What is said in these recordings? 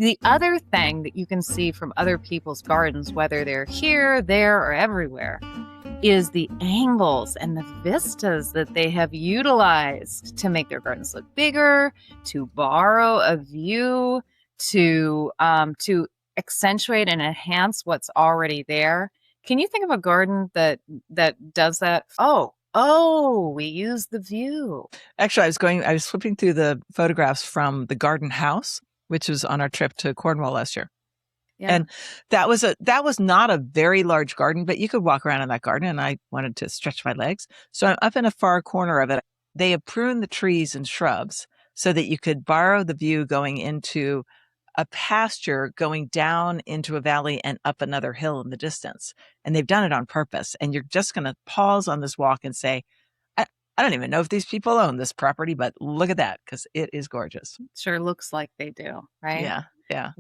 The other thing that you can see from other people's gardens, whether they're here, there, or everywhere, is the angles and the vistas that they have utilized to make their gardens look bigger, to borrow a view, to accentuate and enhance what's already there. Can you think of a garden that does that? Oh, we use the view. Actually, I was flipping through the photographs from the garden house, which was on our trip to Cornwall last year. Yeah. And that was not a very large garden, but you could walk around in that garden, and I wanted to stretch my legs. So I'm up in a far corner of it. They have pruned the trees and shrubs so that you could borrow the view going into a pasture, going down into a valley and up another hill in the distance. And they've done it on purpose. And you're just going to pause on this walk and say, I don't even know if these people own this property, but look at that, because it is gorgeous. Sure looks like they do, right? Yeah, yeah.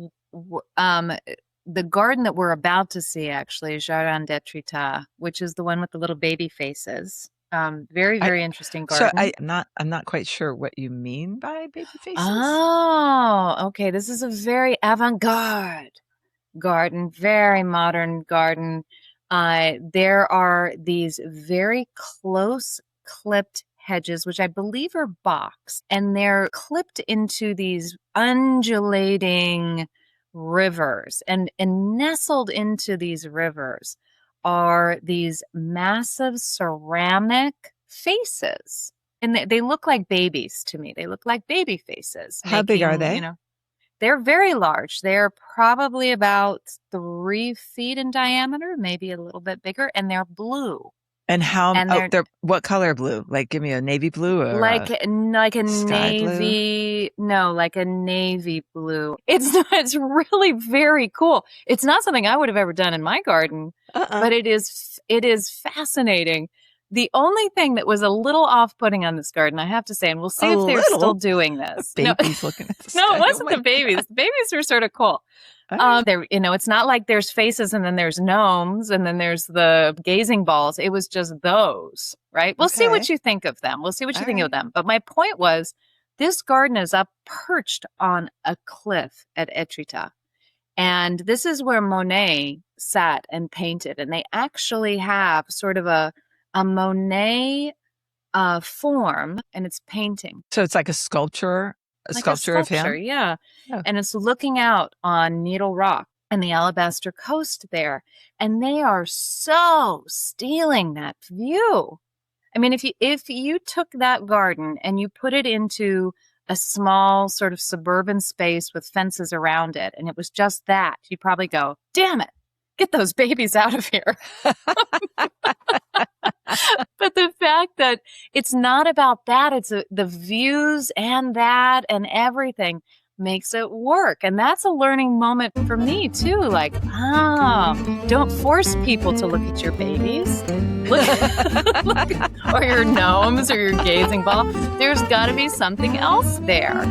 The garden that we're about to see, actually, Jardins d'Etretat, which is the one with the little baby faces. Very, very interesting garden. So I'm not quite sure what you mean by baby faces. Oh, okay. This is a very avant-garde garden, very modern garden. There are these very close clipped hedges, which I believe are box, and they're clipped into these undulating rivers, and nestled into these rivers are these massive ceramic faces. And they look like babies to me. They look like baby faces. How big are they? They're very large. They're probably about 3 feet in diameter, maybe a little bit bigger, and they're blue. And they're what color blue? Like, give me a navy blue or like a navy blue? No, like a navy blue. It's really very cool. It's not something I would have ever done in my garden, but it is fascinating. The only thing that was a little off-putting on this garden, I have to say, and we'll see if they're still doing this. Babies looking at this. No, it wasn't the babies. The babies were sort of cool. It's not like there's faces and then there's gnomes and then there's the gazing balls. It was just those, right? We'll see what you think of them. We'll see what you think of them. But my point was, this garden is up perched on a cliff at Etretat. And this is where Monet sat and painted. And they actually have sort of a Monet form, and it's painting. So it's like a sculpture? A sculpture of him? Yeah. Oh. And it's looking out on Needle Rock and the Alabaster Coast there. And they are so stealing that view. I mean, if you took that garden and you put it into a small sort of suburban space with fences around it, and it was just that, you'd probably go, damn it, get those babies out of here. But the fact that it's not about that, it's the views and that and everything makes it work. And that's a learning moment for me too. Like, don't force people to look at your babies or your gnomes or your gazing ball. There's got to be something else there.